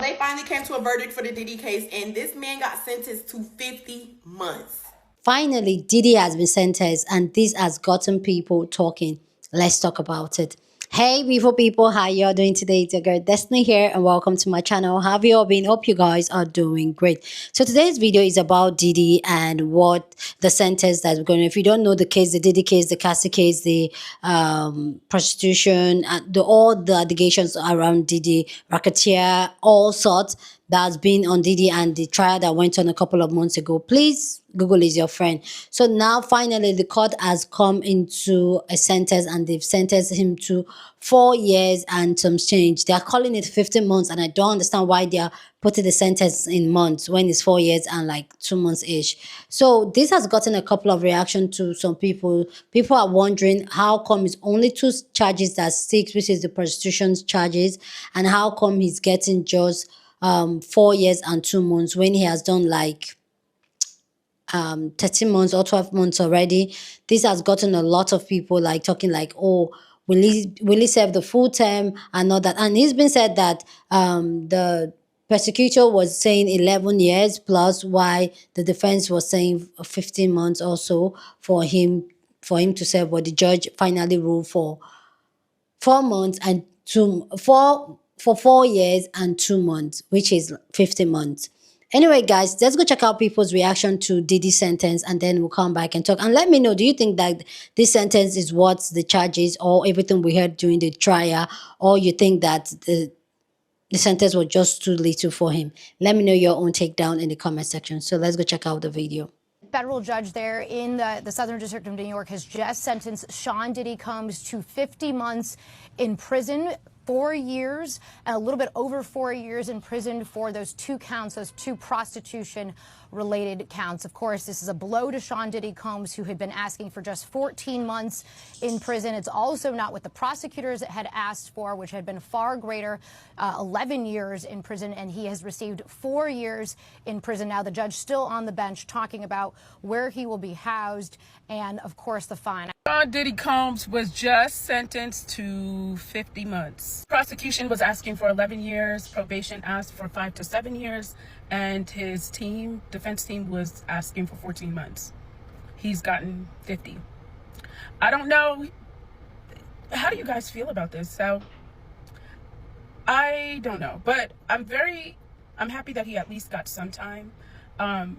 They finally came to a verdict for the Diddy case, and this man got sentenced to 50 months. Finally, Diddy has been sentenced, and this has gotten people talking. Let's talk about it. Hey, beautiful people, how y'all doing today? It's your girl Destiny here, and welcome to my channel. How have you all been? Hope you guys are doing great. So today's video is about Diddy and what the sentence that's going. If you don't know the case, the Diddy case, the Cassie case, the prostitution, all the allegations around Diddy, racketeer, all sorts that's been on Diddy and the trial that went on a couple of months ago. Please, Google is your friend. So now finally the court has come into a sentence and they've sentenced him to 4 years and some change. They are calling it 15 months and I don't understand why they are putting the sentence in months when it's 4 years and like 2 months ish. So this has gotten a couple of reactions to some people. People are wondering how come it's only 2 charges that sticks, which is the prostitution charges, and how come he's getting just 4 years and 2 months when he has done like 13 months or 12 months already. This has gotten a lot of people like talking like, oh, will he serve the full term and all that. And it's been said that the prosecutor was saying 11 years plus, why the defense was saying 15 months or so for him to serve, but the judge finally ruled for 4 months and 4 years and 2 months, which is 50 months. Anyway, guys, let's go check out people's reaction to Diddy's sentence and then we'll come back and talk. And let me know, do you think that this sentence is what the charges or everything we heard during the trial, or you think that the sentence was just too little for him? Let me know your own takedown in the comment section. So let's go check out the video. Federal judge there in the Southern District of New York has just sentenced Sean Diddy Combs to 50 months in prison, 4 years, and a little bit over 4 years in prison for those 2 counts, those 2 prostitution-related counts. Of course, this is a blow to Sean Diddy Combs, who had been asking for just 14 months in prison. It's also not what the prosecutors had asked for, which had been far greater, 11 years in prison, and he has received 4 years in prison. Now, the judge still on the bench talking about where he will be housed and, of course, the fine. Sean Diddy Combs was just sentenced to 50 months. Prosecution was asking for 11 years. Probation asked for 5 to 7 years. And his defense team, was asking for 14 months. He's gotten 50. I don't know. How do you guys feel about this? So, I don't know. But I'm happy that he at least got some time. And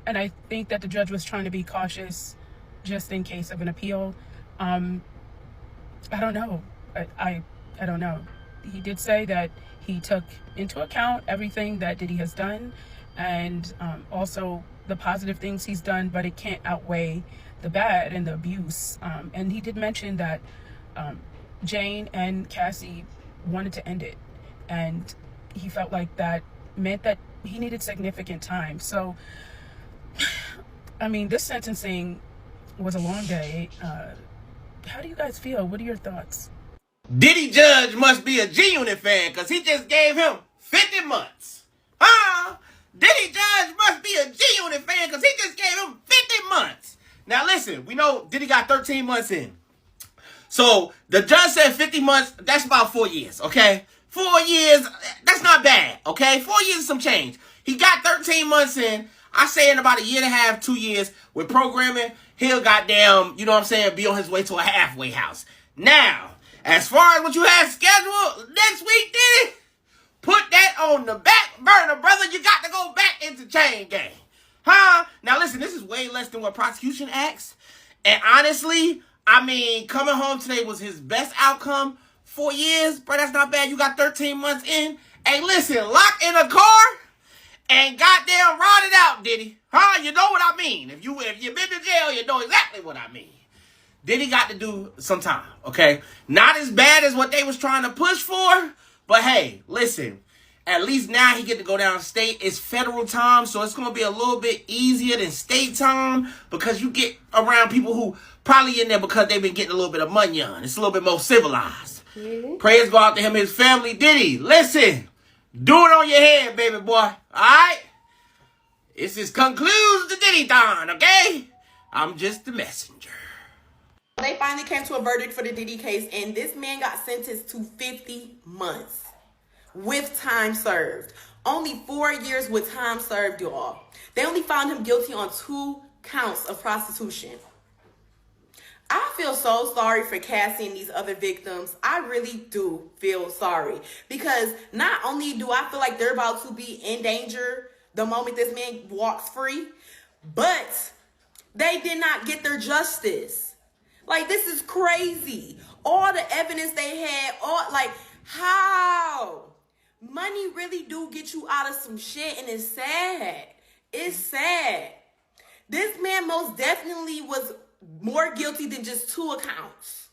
I think that the judge was trying to be cautious just in case of an appeal. I don't know. I don't know. He did say that he took into account everything that Diddy has done and also the positive things he's done, but it can't outweigh the bad and the abuse. And he did mention that Jane and Cassie wanted to end it, and he felt like that meant that he needed significant time. So, I mean, this sentencing was a long day. How do you guys feel? What are your thoughts? Diddy judge must be a G-Unit fan because he just gave him 50 months. Diddy judge must be a G-Unit fan because he just gave him 50 months. Now listen, we know Diddy got 13 months in. So the judge said 50 months, that's about 4 years, okay? 4 years, that's not bad, okay? 4 years is some change. He got 13 months in. I say in about a year and a half, 2 years with programming, he'll goddamn, you know what I'm saying, be on his way to a halfway house. Now, as far as what you have scheduled next week, Diddy, put that on the back burner, brother. You got to go back into chain gang. Now listen, this is way less than what prosecution asked. And honestly, I mean, coming home today was his best outcome. 4 years, bro, that's not bad. You got 13 months in. Hey, listen, lock in a car and goddamn ride it out, Diddy. You know what I mean. If you've been to jail, you know exactly what I mean. Diddy got to do some time, okay? Not as bad as what they was trying to push for, but hey, listen, at least now he get to go down state. It's federal time, so it's going to be a little bit easier than state time because you get around people who probably in there because they've been getting a little bit of money on. It's a little bit more civilized. Really? Prayers go out to him and his family. Diddy, listen, do it on your head, baby boy, all right? This is concludes the Diddy-thon, okay? I'm just the messenger. They finally came to a verdict for the Diddy case, and this man got sentenced to 50 months. with time served. Only 4 years with time served, y'all. They only found him guilty on 2 counts of prostitution. I feel so sorry for Cassie and these other victims. I really do feel sorry. Because not only do I feel like they're about to be in danger the moment this man walks free, but they did not get their justice. Like, this is crazy. All the evidence they had, how? Money really do get you out of some shit, and it's sad. It's sad. This man most definitely was more guilty than just 2 accounts.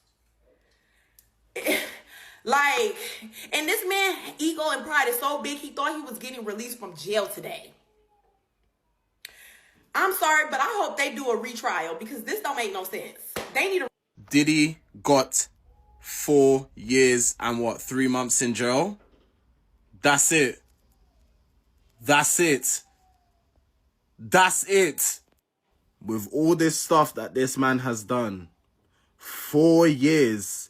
And this man ego and pride is so big, he thought he was getting released from jail today. I'm sorry, but I hope they do a retrial because this don't make no sense. They need a... Diddy got 4 years and 3 months in jail. That's it. That's it. That's it. With all this stuff that this man has done, 4 years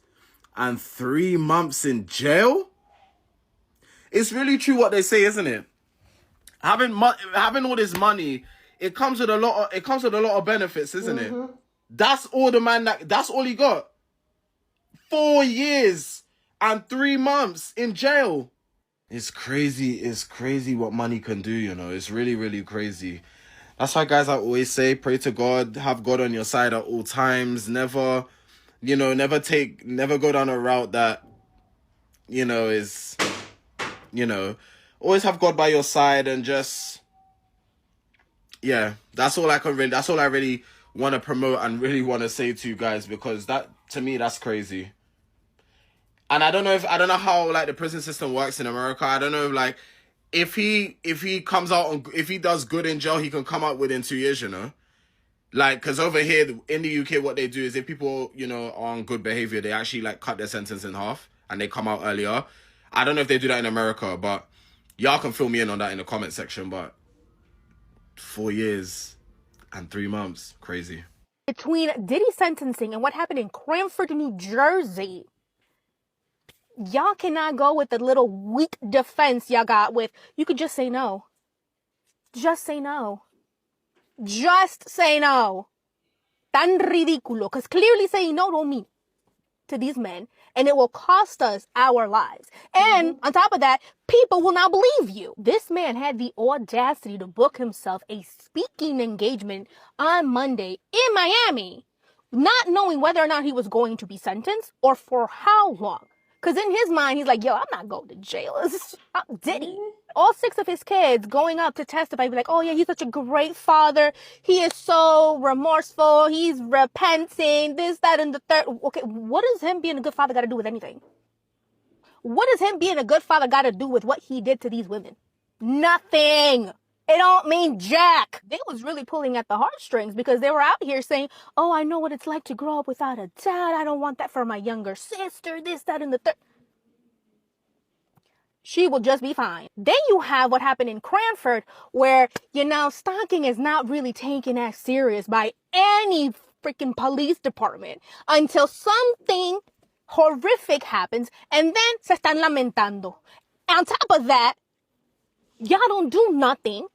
and 3 months in jail? It's really true what they say, isn't it? Having all this money, it comes with a lot of benefits, isn't it? That's all that's all he got. 4 years and 3 months in jail. It's crazy what money can do, you know. It's really, really crazy. That's why, guys, I always say, pray to God, have God on your side at all times. Never go down a route that, is, always have God by your side and just, that's all I really want to promote and really want to say to you guys, because that, to me, that's crazy. And I don't know how, like, the prison system works in America. I don't know, like, if he comes out, if he does good in jail, he can come out within 2 years, Like, because over here in the UK, what they do is if people, are on good behavior, they actually, like, cut their sentence in half and they come out earlier. I don't know if they do that in America, but y'all can fill me in on that in the comment section. But 4 years and 3 months, crazy. Between Diddy's sentencing and what happened in Cranford, New Jersey, y'all cannot go with the little weak defense y'all got with, you could just say no. Just say no. Just say no. Tan ridículo. Because clearly saying no don't mean to these men. And it will cost us our lives. And on top of that, people will not believe you. This man had the audacity to book himself a speaking engagement on Monday in Miami, not knowing whether or not he was going to be sentenced or for how long. Because in his mind, he's like, yo, I'm not going to jail. I'm Diddy. All 6 of his kids going up to testify, be like, oh, yeah, he's such a great father. He is so remorseful. He's repenting, this, that, and the third. Okay, what does him being a good father got to do with anything? What does him being a good father got to do with what he did to these women? Nothing. It don't mean jack. They was really pulling at the heartstrings because they were out here saying, oh, I know what it's like to grow up without a dad. I don't want that for my younger sister, this, that, and the third. She will just be fine. Then you have what happened in Cranford where, stalking is not really taken as serious by any freaking police department until something horrific happens and then se están lamentando. On top of that, y'all don't do nothing.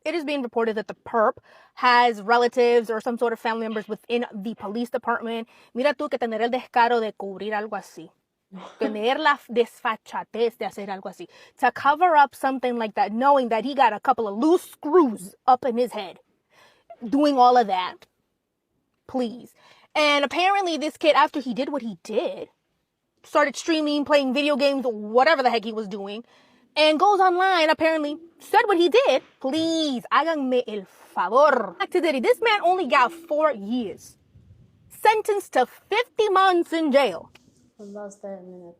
It is being reported that the perp has relatives or some sort of family members within the police department. Mira tú que tener el descaro de cubrir algo así. Tener la desfachatez de hacer algo así. To cover up something like that, knowing that he got a couple of loose screws up in his head. Doing all of that. Please. And apparently this kid, after he did what he did, started streaming, playing video games, whatever the heck he was doing, and goes online, apparently, said what he did. Please, háganme el favor. Back to Diddy. This man only got 4 years. Sentenced to 50 months in jail. I lost that minute.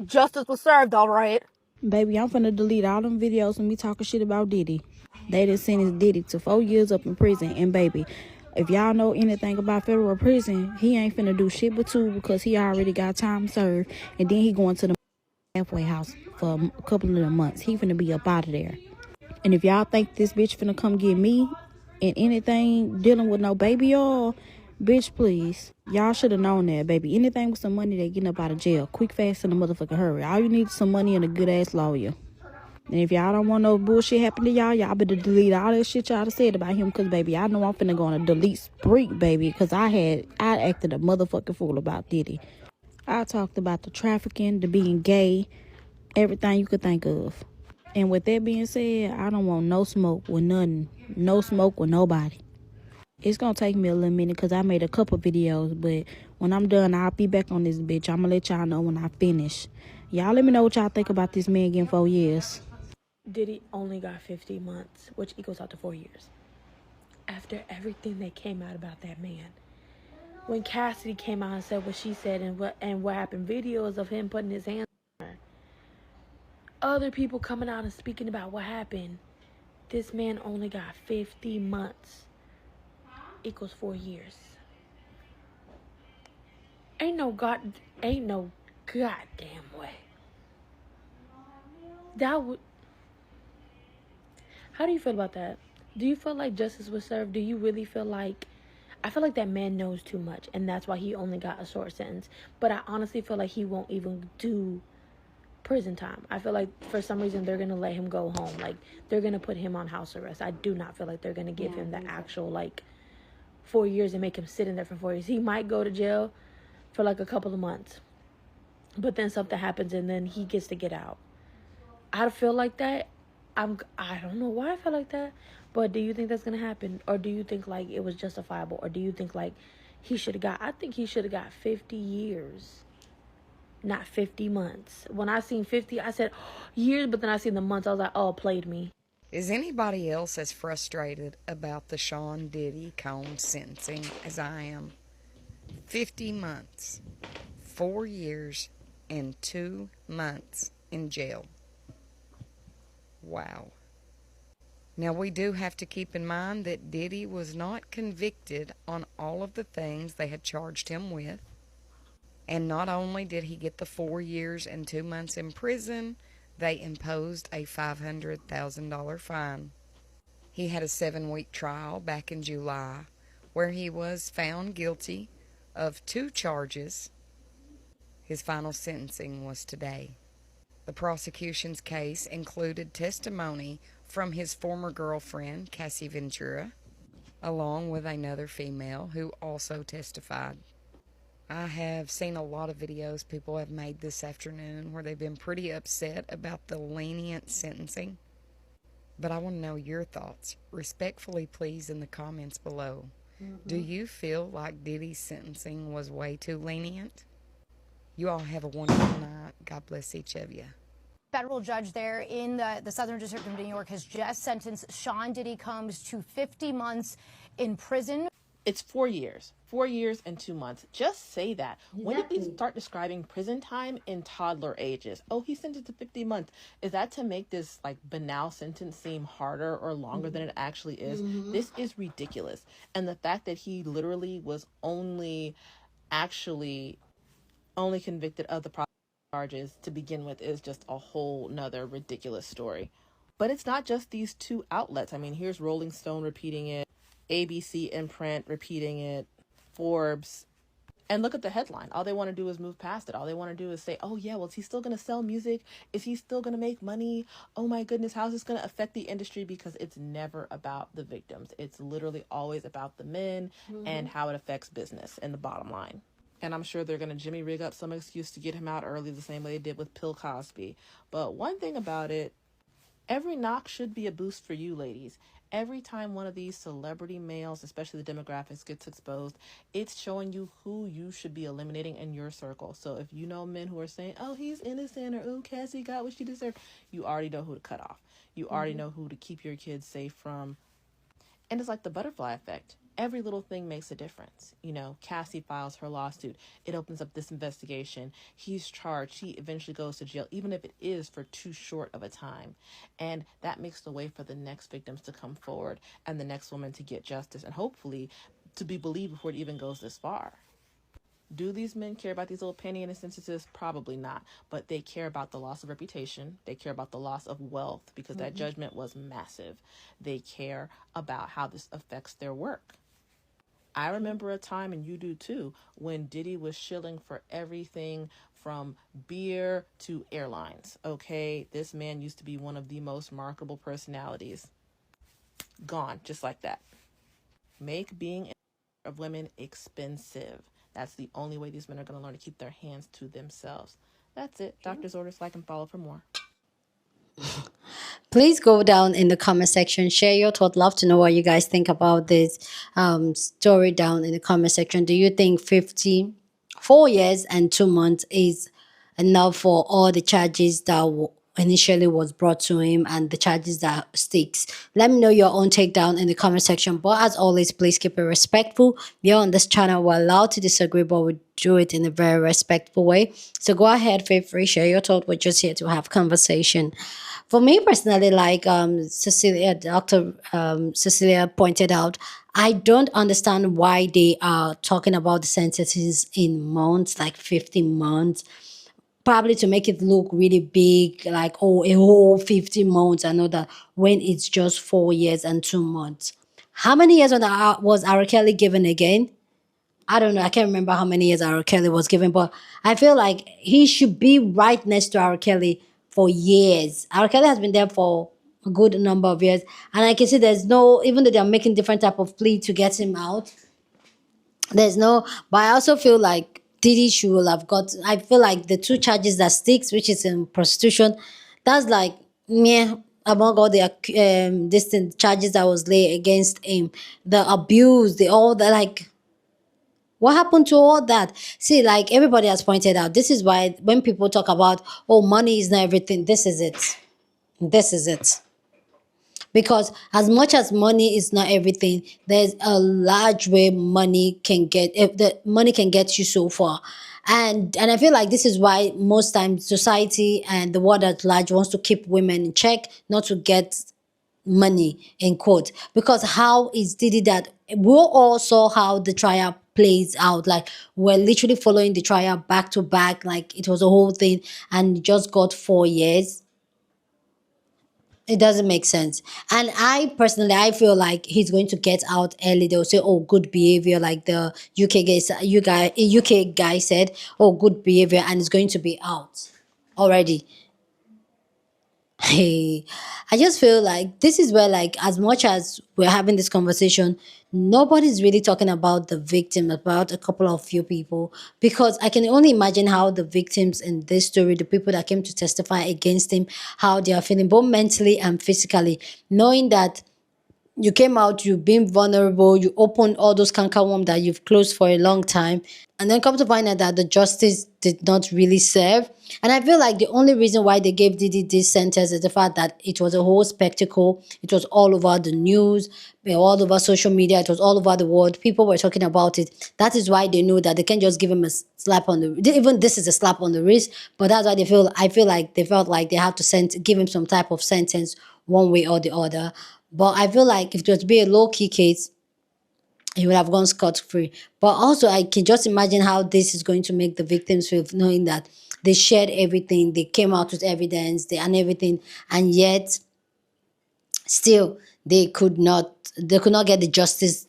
Justice was served, all right. Baby, I'm finna delete all them videos of me talking shit about Diddy. They done sentenced Diddy to 4 years up in prison. And baby, if y'all know anything about federal prison, he ain't finna do shit but 2 because he already got time served. And then he going to the halfway house for a couple of months. He finna be up out of there. And if y'all think this bitch finna come get me and anything dealing with no baby oil, Bitch, please. Y'all should have known that, baby. Anything with some money, they getting up out of jail. Quick, fast, in a motherfucking hurry. All you need is some money and a good-ass lawyer. And if y'all don't want no bullshit happen to y'all better delete all that shit y'all said about him. Because, baby, I know I'm finna go on a delete spree, baby. Because I acted a motherfucking fool about Diddy. I talked about the trafficking, the being gay, everything you could think of. And with that being said, I don't want no smoke with nothing. No smoke with nobody. It's gonna take me a little minute because I made a couple videos, but when I'm done, I'll be back on this bitch. I'm gonna let y'all know when I finish. Y'all let me know what y'all think about this man getting 4 years. Diddy only got 50 months, which equals out to 4 years. After everything that came out about that man. When Cassidy came out and said what she said and what happened, videos of him putting his hands on her. Other people coming out and speaking about what happened. This man only got 50 months. Equals 4 years. Ain't no goddamn way. How do you feel about that? Do you feel like justice was served? Do you really feel like... I feel like that man knows too much, and that's why he only got a short sentence. But I honestly feel like he won't even do prison time. I feel like for some reason they're going to let him go home. Like, they're going to put him on house arrest. I do not feel like they're going to give him the actual, 4 years and make him sit in there for 4 years. He might go to jail for a couple of months. But then something happens and then he gets to get out. I feel like that. I don't know why I feel like that. But do you think that's going to happen? Or do you think it was justifiable? Or do you think he should have got... I think he should have got 50 years. Not 50 months. When I seen 50, I said years. But then I seen the months. I was like, oh, it played me. Is anybody else as frustrated about the Sean Diddy Combs sentencing as I am? 50 months, 4 years, and 2 months in jail. Wow. Now, we do have to keep in mind that Diddy was not convicted on all of the things they had charged him with. And not only did he get the 4 years and 2 months in prison, they imposed a $500,000 fine. He had a 7-week trial back in July where he was found guilty of 2 charges. His final sentencing was today. The prosecution's case included testimony from his former girlfriend, Cassie Ventura, along with another female who also testified. I have seen a lot of videos people have made this afternoon where they've been pretty upset about the lenient sentencing. But I want to know your thoughts. Respectfully, please, in the comments below. Do you feel like Diddy's sentencing was way too lenient? You all have a wonderful night. God bless each of you. Federal judge there in the Southern District of New York has just sentenced Sean Diddy Combs to 50 months in prison. It's 4 years. 4 years and 2 months. Just say that. When did we start describing prison time in toddler ages? Oh, he's sentenced to 50 months. Is that to make this banal sentence seem harder or longer than it actually is? This is ridiculous. And the fact that he literally was only convicted of the charges to begin with is just a whole nother ridiculous story. But it's not just these 2 outlets. I mean, here's Rolling Stone repeating it, ABC in print repeating it, Forbes. And look at the headline. All they want to do is move past it. All they want to do is say, oh yeah, well, is he still going to sell music? Is he still going to make money? Oh my goodness, how is this going to affect the industry? Because it's never about the victims. It's literally always about the men and how it affects business and the bottom line. And I'm sure they're going to Jimmy rig up some excuse to get him out early, the same way they did with Bill Cosby. But one thing about it, every knock should be a boost for you, ladies. Every time one of these celebrity males, especially the demographics, gets exposed, it's showing you who you should be eliminating in your circle. So if you know men who are saying, oh, he's innocent, or oh, Cassie got what she deserved, you already know who to cut off. You already know who to keep your kids safe from. And it's like the butterfly effect. Every little thing makes a difference. You know, Cassie files her lawsuit. It opens up this investigation. He's charged. He eventually goes to jail, even if it is for too short of a time. And that makes the way for the next victims to come forward and the next woman to get justice and hopefully to be believed before it even goes this far. Do these men care about these little penny instances? Probably not. But they care about the loss of reputation. They care about the loss of wealth because that judgment was massive. They care about how this affects their work. I remember a time, and you do too, when Diddy was shilling for everything from beer to airlines. Okay, this man used to be one of the most remarkable personalities. Gone, just like that. Make being of women expensive. That's the only way these men are going to learn to keep their hands to themselves. That's it. Doctor's orders, like and follow for more. Please go down in the comment section, share your thought. Love to know what you guys think about this story down in the comment section. Do you think 54 years and 2 months is enough for all the charges that initially was brought to him and the charges that sticks? Let me know your own take down in the comment section. But as always, please keep it respectful. Here on this channel, we're allowed to disagree, but we do it in a very respectful way. So go ahead, feel free, share your thought. We're just here to have conversation. For me personally, like Dr. Cecilia pointed out, I don't understand why they are talking about the sentences in months, like 15 months, probably to make it look really big, like, oh, a whole 15 months. I know that when it's just 4 years and 2 months. How many years was R. Kelly given again? I don't know. I can't remember how many years R. Kelly was given, but I feel like he should be right next to R. Kelly for years. R. Kelly has been there for a good number of years, and I can see there's no, even though they're making different type of plea to get him out, there's no. But I also feel like Diddy should have got. I feel like the two charges that sticks, which is in prostitution, that's like meh among all the distant charges that was laid against him, the abuse, the all that like. What happened to all that? See, like everybody has pointed out, this is why when people talk about, oh, money is not everything, this is it. This is it. Because as much as money is not everything, there's a large way money can get, if the money can get you so far. And I feel like this is why most times society and the world at large wants to keep women in check, not to get money in quote, because how is Diddy that we all saw how the trial plays out, like we're literally following the trial back to back, like it was a whole thing, and just got 4 years. It doesn't make sense. And I personally, I feel like he's going to get out early. They'll say, oh, good behavior, like the UK guy said, oh, good behavior, and it's going to be out already. Hey, I just feel like this is where, like, as much as we're having this conversation, nobody's really talking about the victim, about a couple of few people, because I can only imagine how the victims in this story, the people that came to testify against him, how they are feeling both mentally and physically, knowing that you came out, you've been vulnerable, you opened all those cankerworms that you've closed for a long time, and then come to find out that the justice did not really serve. And I feel like the only reason why they gave Diddy this sentence is the fact that it was a whole spectacle. It was all over the news, all over social media, it was all over the world. People were talking about it. That is why they know that they can't just give him a slap on the, even this is a slap on the wrist, but that's why I feel like they felt like they had to give him some type of sentence one way or the other. But I feel like if it was to be a low-key case, he would have gone scot-free. But also, I can just imagine how this is going to make the victims feel, knowing that they shared everything, they came out with evidence, and everything, and yet still they could not get the justice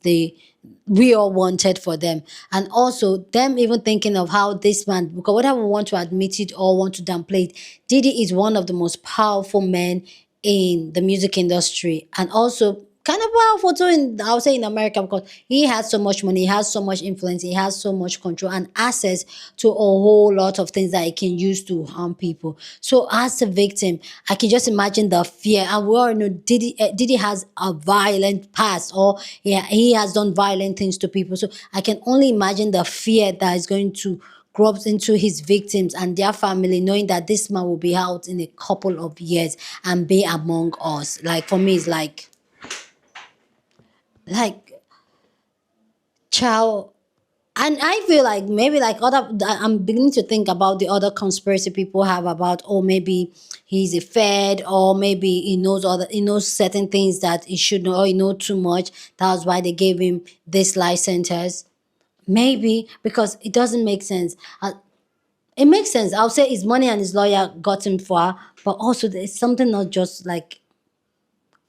we all wanted for them. And also them even thinking of how this man, because whether we want to admit it or want to downplay it, Diddy is one of the most powerful men in the music industry, and also kind of powerful too in, I would say, in America, because he has so much money, he has so much influence, he has so much control and access to a whole lot of things that he can use to harm people. So as a victim, I can just imagine the fear. And we all know Diddy has a violent past, or he has done violent things to people. So I can only imagine the fear that is going to grubs into his victims and their family, knowing that this man will be out in a couple of years and be among us. Like, for me, it's like child. And I feel like maybe like I'm beginning to think about the other conspiracy people have about, oh, maybe he's a fed, or maybe he knows certain things that he should know, or he knows too much. That's why they gave him this life sentence. Maybe because it doesn't make sense. It makes sense. I'll say his money and his lawyer got him far, but also there's something not just like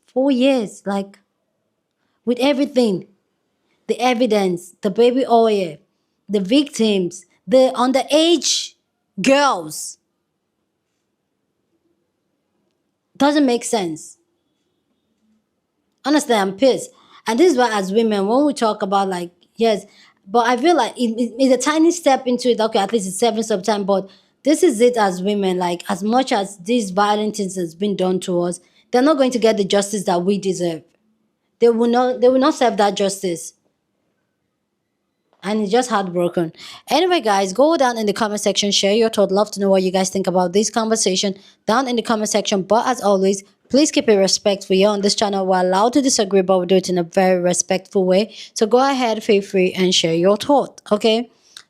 4 years, like with everything. the evidence, the baby oil, the victims, the underage girls. Doesn't make sense. Honestly, I'm pissed. And this is why, as women, when we talk about like, yes, but I feel like it's a tiny step into it. Okay, at least it's 7 September, but this is it as women. Like, as much as these violent things has been done to us, they're not going to get the justice that we deserve. They will not. They will not serve that justice. And it's just heartbroken. Anyway, guys, go down in the comment section, share your thought. Love to know what you guys think about this conversation down in the comment section. But as always, please keep it respectful. Here on this channel, we're allowed to disagree, but we do it in a very respectful way. So go ahead, feel free, and share your thought. Okay.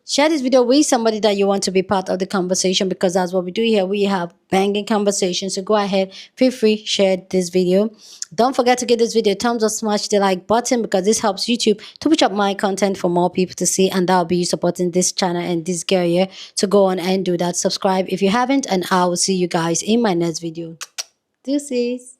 Share this video with somebody that you want to be part of the conversation, because that's what we do here. We have banging conversations. So go ahead, feel free, share this video. Don't forget to give this video a thumbs up, smash the like button, because this helps YouTube to push up my content for more people to see, and that'll be you supporting this channel and this girl here. So go on and do that. Subscribe if you haven't, and I will see you guys in my next video. Deuces.